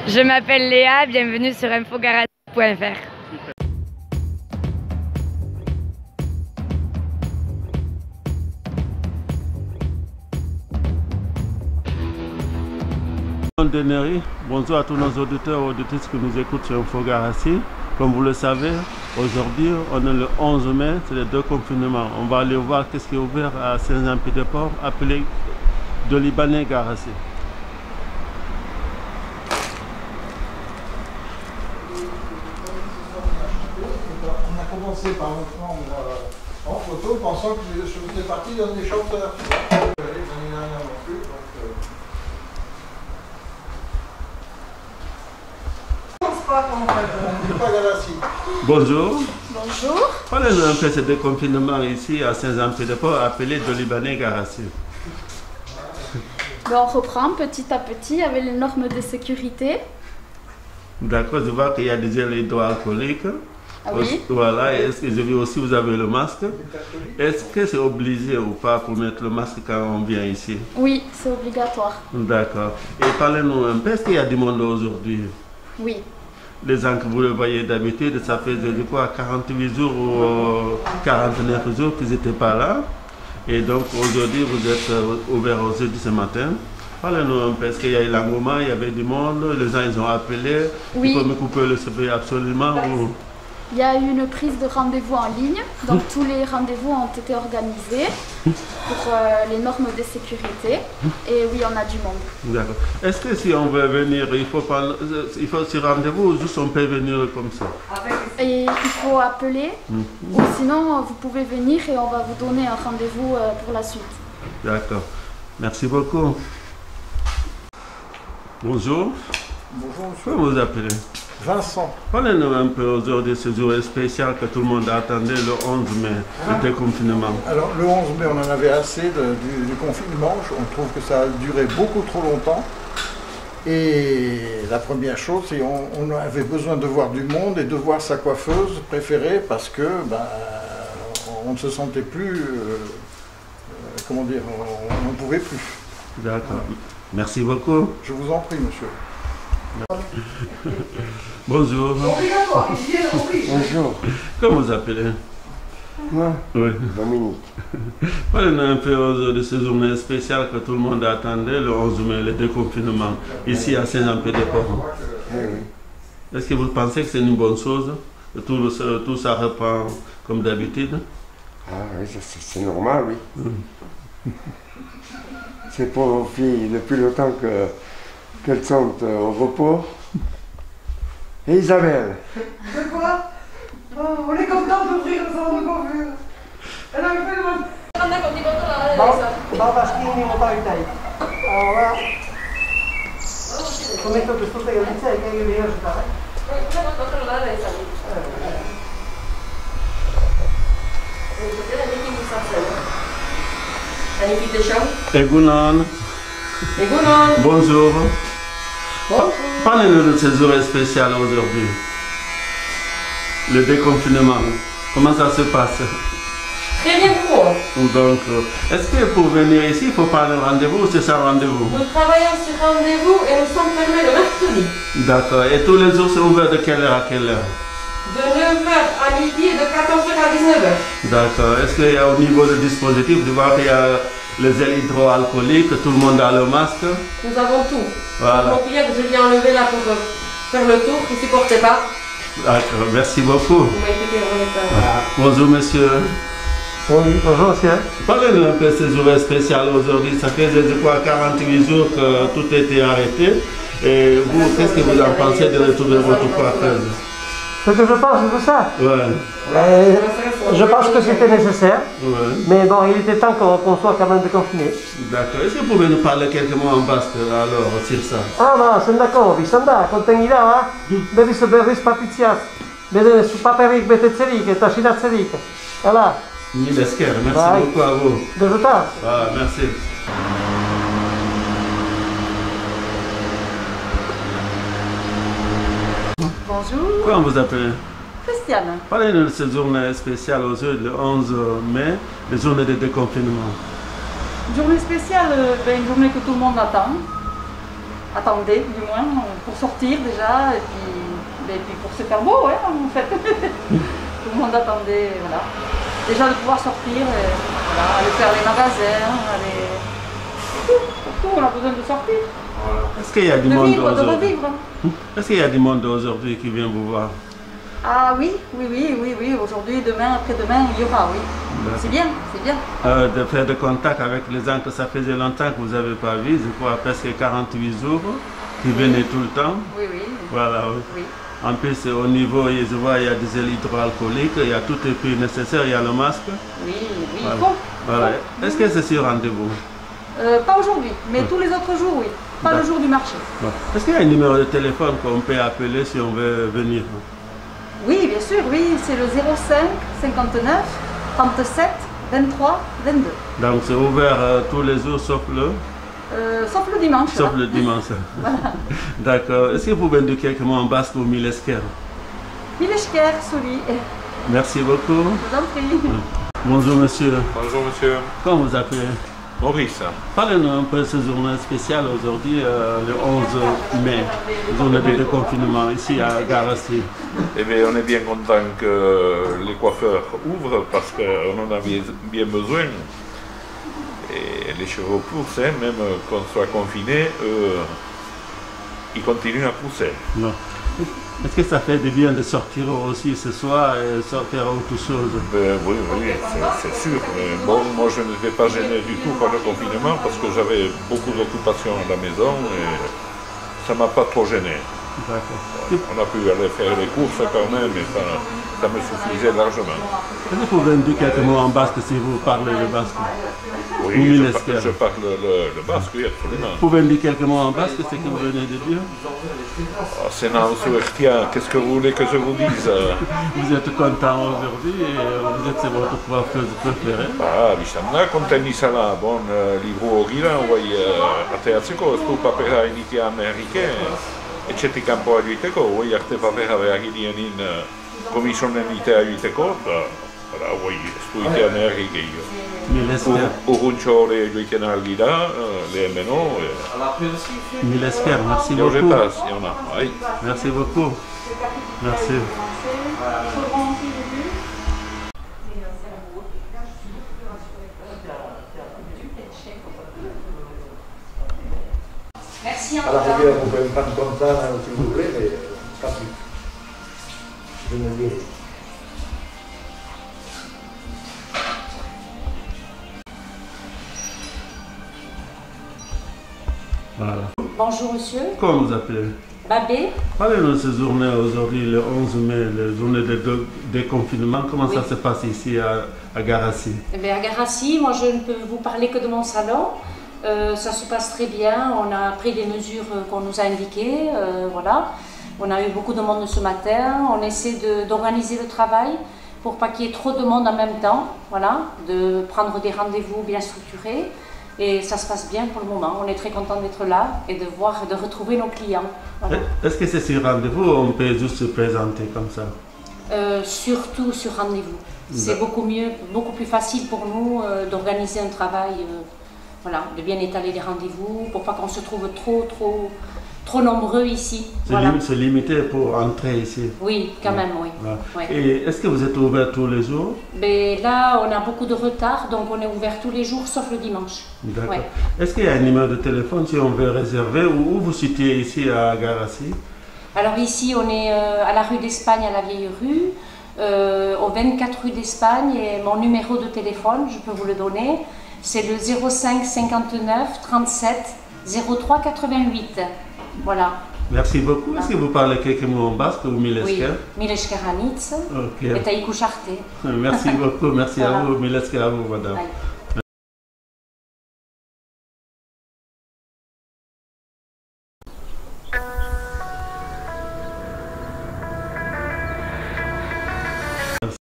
Je m'appelle Léa, bienvenue sur infogarage.fr. Bonjour à tous nos auditeurs et auditrices qui nous écoutent sur Infogarage. Comme vous le savez, aujourd'hui on est le 11 mai, c'est les deux confinements. On va aller voir qu'est-ce qui est ouvert à Saint-Jean-Pied-de-Port, appelé de Libanais Garassi. On a commencé par nous prendre en photo, pensant que je faisais partie d'un des chanteurs. Bonjour. Bonjour. Parlez-nous un peu de ce déconfinement ici à Saint-Jean-Pied-de-Port, appelé de Libanais Garassi. On reprend petit à petit avec les normes de sécurité. D'accord, je vois qu'il y a des gels hydroalcooliques. Ah oui. Voilà, est-ce que je vu aussi vous avez le masque. Est-ce que c'est obligé ou pas pour mettre le masque quand on vient ici? Oui, c'est obligatoire. D'accord. Et parlez-nous un peu, est-ce qu'il y a du monde aujourd'hui? Oui. Les gens que vous le voyez d'habitude, ça fait de quoi 48 jours ou 49 jours qu'ils n'étaient pas là. Et donc aujourd'hui vous êtes ouvert au jeudi ce matin. Parlez-nous un peu, est-ce qu'il y a eu l'engouement, il y avait du monde, les gens ils ont appelé, oui. Il faut me couper le CV absolument ou... Il y a eu une prise de rendez-vous en ligne, donc tous les rendez-vous ont été organisés pour les normes de sécurité. Et oui, on a du monde. D'accord. Est-ce que si on veut venir, il faut ce rendez-vous ou juste on peut venir comme ça? Et il faut appeler, ou sinon vous pouvez venir et on va vous donner un rendez-vous pour la suite. D'accord. Merci beaucoup. Bonjour. Bonjour monsieur. Comment vous appelez? Vincent. Parlez-nous un peu aujourd'hui de ce jour spécial que tout le monde attendait, le 11 mai, le déconfinement. Alors le 11 mai, on en avait assez du confinement. On trouve que ça a duré beaucoup trop longtemps. Et la première chose, c'est qu'on avait besoin de voir du monde et de voir sa coiffeuse préférée parce que on ne se sentait plus, comment dire, on ne pouvait plus. D'accord. Merci beaucoup. Je vous en prie, monsieur. Bonjour. Bonjour. Comment vous appelez? Moi, Oui. Dominique. Parlez-nous un peu de ce journée spéciale que tout le monde attendait, le 11 mai, le déconfinement, ici à Saint-Jean-Pied-de-Port. Oui, oui. Est-ce que vous pensez que c'est une bonne chose? Que tout ça reprend comme d'habitude? Ah oui, c'est normal, oui. Ces pauvres filles, depuis le temps qu'elles sont au repos. Et Isabelle? De quoi? Oh, on est content d'ouvrir le salon de coiffure. Elle a fait le... Babaskini motoitai. Ora. Come sto che sto te che sai che io devo stare. Come controllare le salite. Egunon. Egunon. Bonjour. Bonjour. Parlez-nous de ce jour spécial aujourd'hui. Le déconfinement. Comment ça se passe? Très bien pour moi. Donc, est-ce que pour venir ici, il faut prendre un rendez-vous ou c'est sans rendez-vous? Nous travaillons sur rendez-vous et nous sommes fermés le mercredi. D'accord. Et tous les jours, c'est ouvert de quelle heure à quelle heure? De 9h à midi et de 14h à 19h. D'accord. Est-ce qu'il y a au niveau du dispositif, de voir qu'il y a les gels hydroalcooliques, tout le monde a le masque? Nous avons tout. Voilà. Mon client que je viens enlever là pour faire le tour, qui ne supportait pas. D'accord. Merci beaucoup. Vous m'avez fait Voilà. Bonjour monsieur. Oui, bonjour monsieur. Parlez-nous un peu de ce jour spécial aujourd'hui. Ça fait, je crois, 48 jours que tout a été arrêté. Et vous, qu'est-ce que vous en pensez de retrouver votre coiffeuse? Ce que je pense de ça, Ouais. je pense que c'était nécessaire, Ouais. mais bon, il était temps qu'on soit quand même déconfiné. D'accord. Est-ce que vous pouvez nous parler quelques mots en basque alors sur ça? Ah no, sono d'accordo, bisanda, contenida, va? Bevis paticias, su paperik betetzerik eta siratzerik. Voilà. Mille esquerres. Merci Bye. beaucoup à vous. De retard. Voilà, merci. Bonjour. Comment vous appelez? Christiane. Parlez-nous de cette journée spéciale aujourd'hui, le 11 mai, la journée de déconfinement. Une journée spéciale, une journée que tout le monde attendait du moins, pour sortir déjà, et puis pour se faire beau, ouais, en fait. Tout le monde attendait, voilà. Déjà de pouvoir sortir, voilà, aller faire les magasins, aller... Tout, on a besoin de sortir. Est-ce qu'il y a du De monde vivre, de aujourd'hui? revivre. Est-ce qu'il y a du monde aujourd'hui qui vient vous voir? Ah oui, aujourd'hui, demain, après-demain, il y aura, oui. C'est bien, c'est bien. De faire des contacts avec les gens que ça faisait longtemps que vous n'avez pas vu, je crois presque 48 jours, qui venaient tout le temps. Oui. Voilà, oui. Oui. En plus, au niveau, je vois, il y a des gels hydroalcooliques, il y a tout les prix nécessaires, il y a le masque. Oui, Voilà. il faut. Voilà. Est-ce que c'est sur rendez-vous? Pas aujourd'hui, mais tous les autres jours, oui. Pas le jour du marché. Est-ce qu'il y a un numéro de téléphone qu'on peut appeler si on veut venir? Oui, bien sûr, oui. C'est le 05 59 37 23 22. Donc c'est ouvert tous les jours sauf le dimanche. Sauf le dimanche. D'accord. Est-ce que vous pouvez dire quelques mots en basque ou milesker? Milesker, Soli. Merci beaucoup. Je vous en prie. Bonjour monsieur. Bonjour monsieur. Comment vous appelez? Maurice. Parlez-nous un peu de cette journée spéciale aujourd'hui, le 11 mai, journée de déconfinement ici à Garassi. Eh bien, on est bien content que les coiffeurs ouvrent parce qu'on en a bien besoin. Et les chevaux poussent, hein, même qu'on soit confinés, ils continuent à pousser. Non. Est-ce que ça fait du bien de sortir aussi ce soir et sortir autre chose? Oui, c'est sûr. Mais bon, moi je ne vais pas gêner du tout par le confinement parce que j'avais beaucoup d'occupations à la maison et ça ne m'a pas trop gêné. D'accord. On a pu aller faire les courses quand même et ça me suffisait largement. Est-ce que vous pouvez me dire quelques mots en basque si vous parlez le basque? Oui, je parle le basque, oui, absolument. Vous pouvez me dire quelques mots en basque, c'est ce que vous venez de dire? Oh, c'est Nansuertia, qu'est-ce que vous voulez que je vous dise? Vous êtes content aujourd'hui et vous êtes votre coiffeuse préférée? Ah, bisogna contennissala, bon, livro orila, voi ateatzeko, ez du papera initia ameriken, etxetik kanpoa joiteko, voi arte papera behar ginenin komisionen itea joiteko, eta voi ez du itea neharrik gehiago. Urruntxo hori joiten algira, lehen beno. Milesker, merci beaucoup. Jogetaz, jona, bai. Merci beaucoup. Merci. Merci. À la rigueur, on peut me prendre comme ça, si vous voulez, mais pas plus. Je me dirai. Voilà. Bonjour monsieur. Comment vous appelez? Babé. Parlez-nous de cette journée aujourd'hui, le 11 mai, la journée de déconfinement. Comment ça se passe ici à Garassi? Eh bien, à Garassi, moi je ne peux vous parler que de mon salon. Ça se passe très bien. On a pris des mesures qu'on nous a indiquées. Voilà. On a eu beaucoup de monde ce matin. On essaie d'organiser le travail pour pas qu'il y ait trop de monde en même temps. Voilà. De prendre des rendez-vous bien structurés. Et ça se passe bien pour le moment. On est très content d'être là et de retrouver nos clients. Voilà. Est-ce que c'est sur rendez-vous ou on peut juste se présenter comme ça? Surtout sur rendez-vous. C'est beaucoup mieux, beaucoup plus facile pour nous d'organiser un travail, voilà, de bien étaler les rendez-vous pour pas qu'on se trouve trop nombreux ici. C'est limité pour entrer ici? Oui, quand même, oui. Voilà. Ouais. Et est-ce que vous êtes ouvert tous les jours? Mais là, on a beaucoup de retard, donc on est ouvert tous les jours, sauf le dimanche. D'accord. Ouais. Est-ce qu'il y a un numéro de téléphone si on veut réserver ou où vous situez ici à Garassi? Alors ici, on est à la rue d'Espagne, à la Vieille Rue, au 24 rue d'Espagne, et mon numéro de téléphone, je peux vous le donner, c'est le 05 59 37 03 88. Voilà. Merci beaucoup. Est-ce que vous parlez quelques mots en basque ou milesker? Oui, milesker anitz Ok. et taïkou charté. Merci beaucoup. Merci Voilà. à vous. Milesker à vous, madame. Bye.